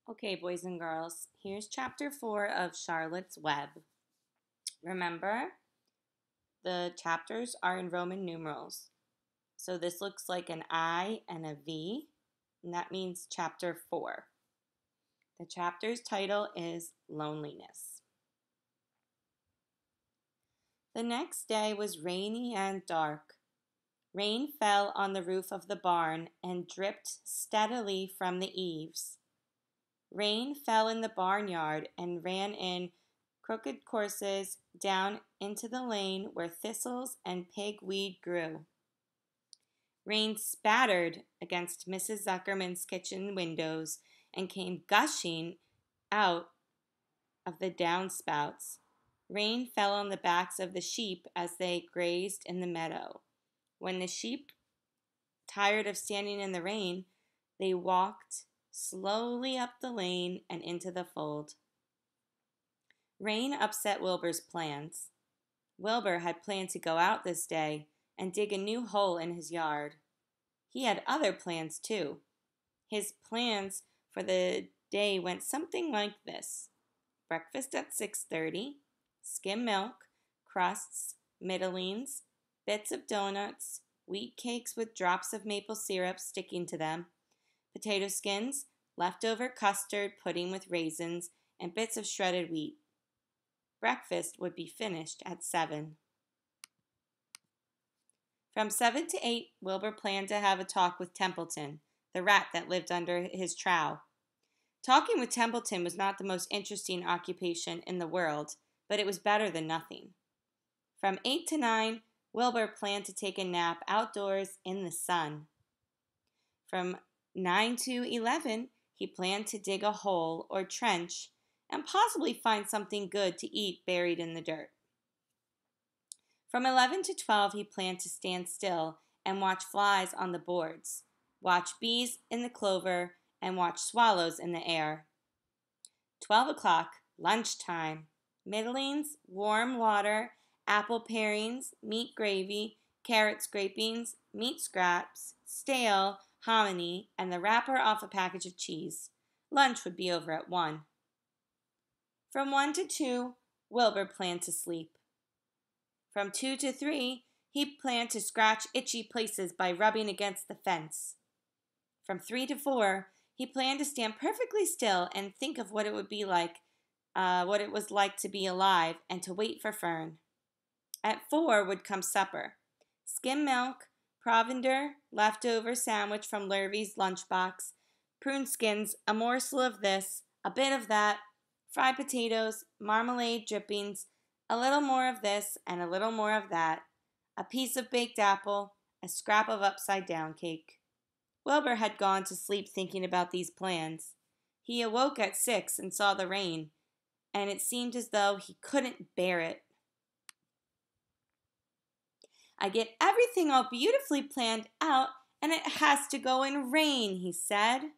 Okay, boys and girls, here's chapter 4 of Charlotte's Web. Remember, the chapters are in Roman numerals. So this looks like an I and a V, and that means chapter 4. The chapter's title is Loneliness. The next day was rainy and dark. Rain fell on the roof of the barn and dripped steadily from the eaves. Rain fell in the barnyard and ran in crooked courses down into the lane where thistles and pigweed grew. Rain spattered against Mrs. Zuckerman's kitchen windows and came gushing out of the downspouts. Rain fell on the backs of the sheep as they grazed in the meadow. When the sheep, tired of standing in the rain, they walked slowly up the lane and into the fold. Rain upset Wilbur's plans. Wilbur had planned to go out this day and dig a new hole in his yard. He had other plans too. His plans for the day went something like this: breakfast at 6:30, skim milk, crusts, middlings, bits of donuts, wheat cakes with drops of maple syrup sticking to them, potato skins, leftover custard pudding with raisins, and bits of shredded wheat. Breakfast would be finished at 7. From 7 to 8, Wilbur planned to have a talk with Templeton, the rat that lived under his trough. Talking with Templeton was not the most interesting occupation in the world, but it was better than nothing. From 8 to 9, Wilbur planned to take a nap outdoors in the sun. From 9 to 11, he planned to dig a hole or trench and possibly find something good to eat buried in the dirt. From 11 to 12, he planned to stand still and watch flies on the boards, watch bees in the clover, and watch swallows in the air. 12 o'clock, lunchtime. Middlings, warm water, apple parings, meat gravy, carrot scrapings, meat scraps, stale, hominy, and the wrapper off a package of cheese. Lunch would be over at 1. From 1 to 2, Wilbur planned to sleep. From 2 to 3, he planned to scratch itchy places by rubbing against the fence. From 3 to 4, he planned to stand perfectly still and think of what it would be like, what it was like to be alive and to wait for Fern. At 4 would come supper: skim milk, provender, leftover sandwich from Lurvy's lunchbox, prune skins, a morsel of this, a bit of that, fried potatoes, marmalade drippings, a little more of this and a little more of that, a piece of baked apple, a scrap of upside-down cake. Wilbur had gone to sleep thinking about these plans. He awoke at 6 and saw the rain, and it seemed as though he couldn't bear it. "I get everything all beautifully planned out, and it has to go in rain," he said.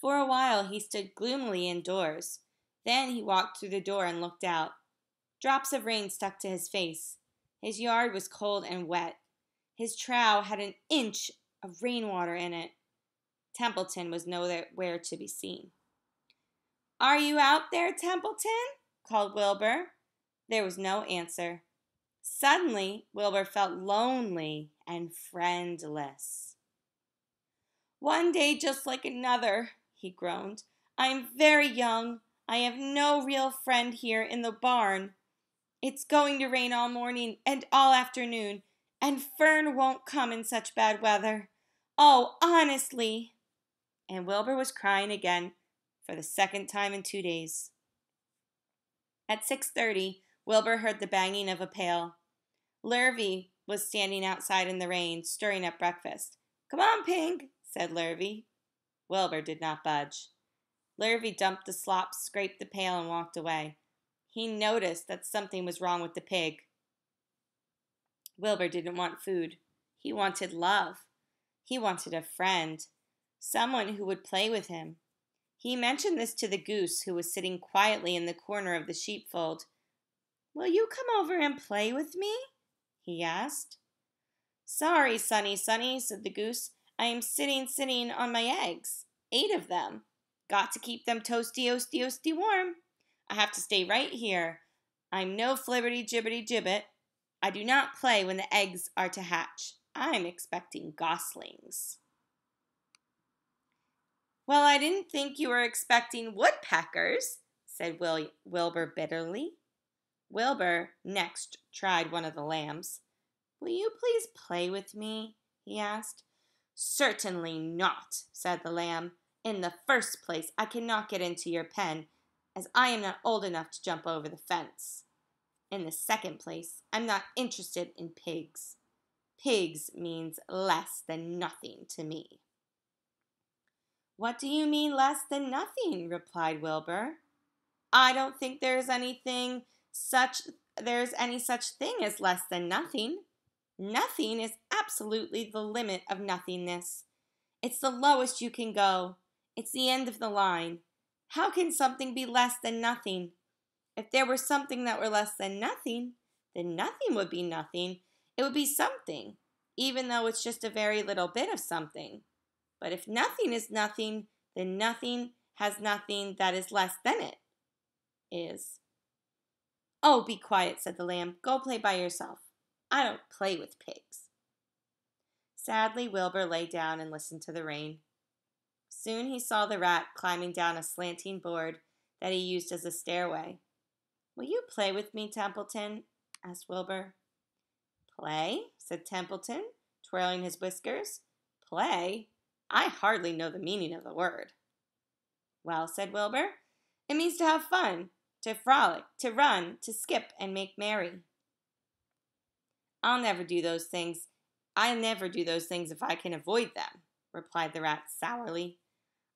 For a while he stood gloomily indoors. Then he walked through the door and looked out. Drops of rain stuck to his face. His yard was cold and wet. His trough had an inch of rainwater in it. Templeton was nowhere to be seen. "Are you out there, Templeton?" called Wilbur. There was no answer. Suddenly, Wilbur felt lonely and friendless. "One day just like another," he groaned. "I am very young. I have no real friend here in the barn. It's going to rain all morning and all afternoon, and Fern won't come in such bad weather. Oh, honestly." And Wilbur was crying again for the second time in 2 days. At 6:30, Wilbur heard the banging of a pail. Lurvy was standing outside in the rain, stirring up breakfast. "Come on, Pink," said Lurvy. Wilbur did not budge. Lurvy dumped the slop, scraped the pail, and walked away. He noticed that something was wrong with the pig. Wilbur didn't want food. He wanted love. He wanted a friend, someone who would play with him. He mentioned this to the goose, who was sitting quietly in the corner of the sheepfold. "Will you come over and play with me?" he asked. "Sorry, Sonny, Sonny," said the goose. "I am sitting on my eggs. 8 of them. Got to keep them toasty warm. I have to stay right here. I'm no flibberty gibbety gibbet. I do not play when the eggs are to hatch. I'm expecting goslings." "Well, I didn't think you were expecting woodpeckers," said Wilbur bitterly. Wilbur next tried one of the lambs. "Will you please play with me?" he asked. "Certainly not," said the lamb. "In the first place, I cannot get into your pen, as I am not old enough to jump over the fence. In the second place, I'm not interested in pigs. Pigs means less than nothing to me." "What do you mean less than nothing?" replied Wilbur. "I don't think there's any such thing as less than nothing. Nothing is absolutely the limit of nothingness. It's the lowest you can go. It's the end of the line. How can something be less than nothing? If there were something that were less than nothing, then nothing would be nothing. It would be something, even though it's just a very little bit of something. But if nothing is nothing, then nothing has nothing that is less than it is." "Oh, be quiet," said the lamb. "Go play by yourself. I don't play with pigs." Sadly, Wilbur lay down and listened to the rain. Soon he saw the rat climbing down a slanting board that he used as a stairway. "Will you play with me, Templeton?" asked Wilbur. "Play?" said Templeton, twirling his whiskers. "Play? I hardly know the meaning of the word." "Well," said Wilbur, "it means to have fun, to frolic, to run, to skip, and make merry." "I never do those things if I can avoid them," replied the rat sourly.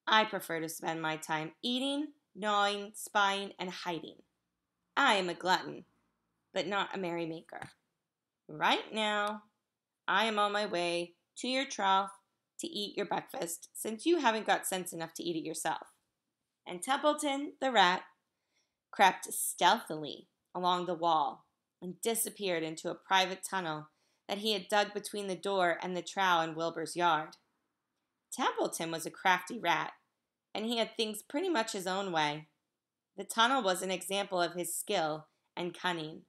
"I prefer to spend my time eating, gnawing, spying, and hiding. I am a glutton, but not a merrymaker. Right now, I am on my way to your trough to eat your breakfast, since you haven't got sense enough to eat it yourself." And Templeton, the rat, crept stealthily along the wall and disappeared into a private tunnel that he had dug between the door and the trough in Wilbur's yard. Templeton was a crafty rat, and he had things pretty much his own way. The tunnel was an example of his skill and cunning.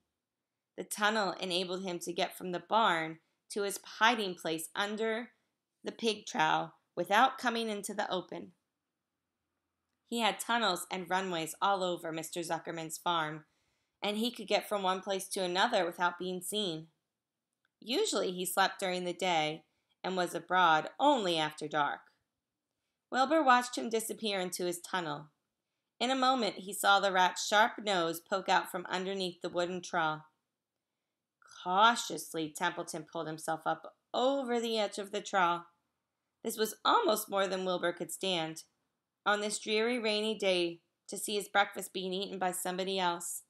The tunnel enabled him to get from the barn to his hiding place under the pig trough without coming into the open. He had tunnels and runways all over Mr. Zuckerman's farm, and he could get from one place to another without being seen. Usually he slept during the day and was abroad only after dark. Wilbur watched him disappear into his tunnel. In a moment he saw the rat's sharp nose poke out from underneath the wooden trough. Cautiously, Templeton pulled himself up over the edge of the trough. This was almost more than Wilbur could stand. On this dreary, rainy day, to see his breakfast being eaten by somebody else.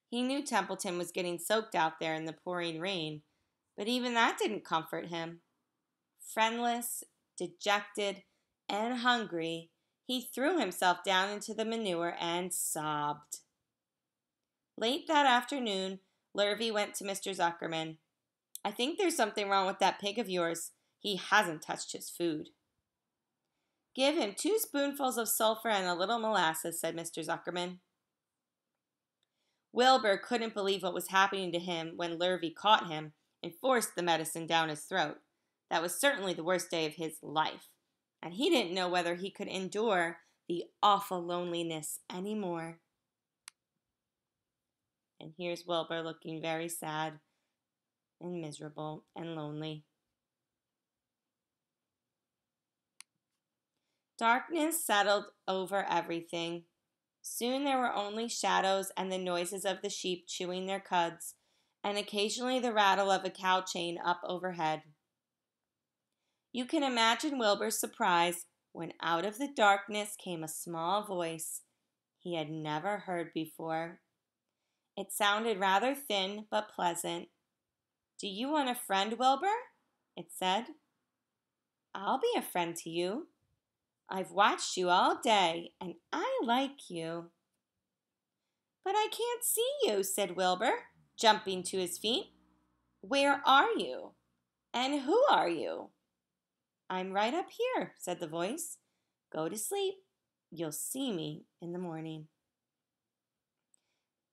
He knew Templeton was getting soaked out there in the pouring rain, but even that didn't comfort him. Friendless, dejected, and hungry, he threw himself down into the manure and sobbed. Late that afternoon, Lurvy went to Mr. Zuckerman. "I think there's something wrong with that pig of yours. He hasn't touched his food." "Give him 2 spoonfuls of sulfur and a little molasses," said Mr. Zuckerman. Wilbur couldn't believe what was happening to him when Lurvy caught him and forced the medicine down his throat. That was certainly the worst day of his life, and he didn't know whether he could endure the awful loneliness anymore. And here's Wilbur looking very sad and miserable and lonely. Darkness settled over everything. Soon there were only shadows and the noises of the sheep chewing their cuds, and occasionally the rattle of a cow chain up overhead. You can imagine Wilbur's surprise when out of the darkness came a small voice he had never heard before. It sounded rather thin but pleasant. "Do you want a friend, Wilbur?" it said. "I'll be a friend to you. I've watched you all day, and I like you." "But I can't see you," said Wilbur, jumping to his feet. "Where are you? And who are you?" "I'm right up here," said the voice. "Go to sleep. you'll see me in the morning.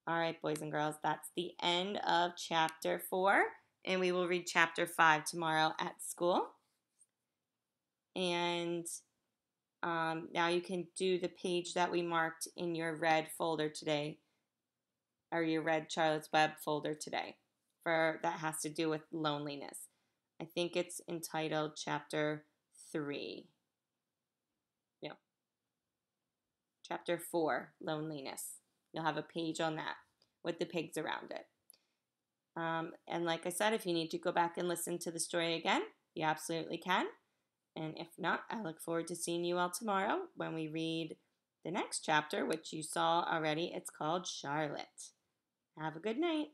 All right, boys and girls, that's the end of chapter 4, and we will read chapter 5 tomorrow at school. And now you can do the page that we marked in your red folder today, or your red Charlotte's Web folder today, for that has to do with loneliness. I think it's entitled chapter 3. No, chapter 4, loneliness. You'll have a page on that with the pigs around it. And like I said, if you need to go back and listen to the story again, you absolutely can. And if not, I look forward to seeing you all tomorrow when we read the next chapter, which you saw already. It's called Charlotte. Have a good night.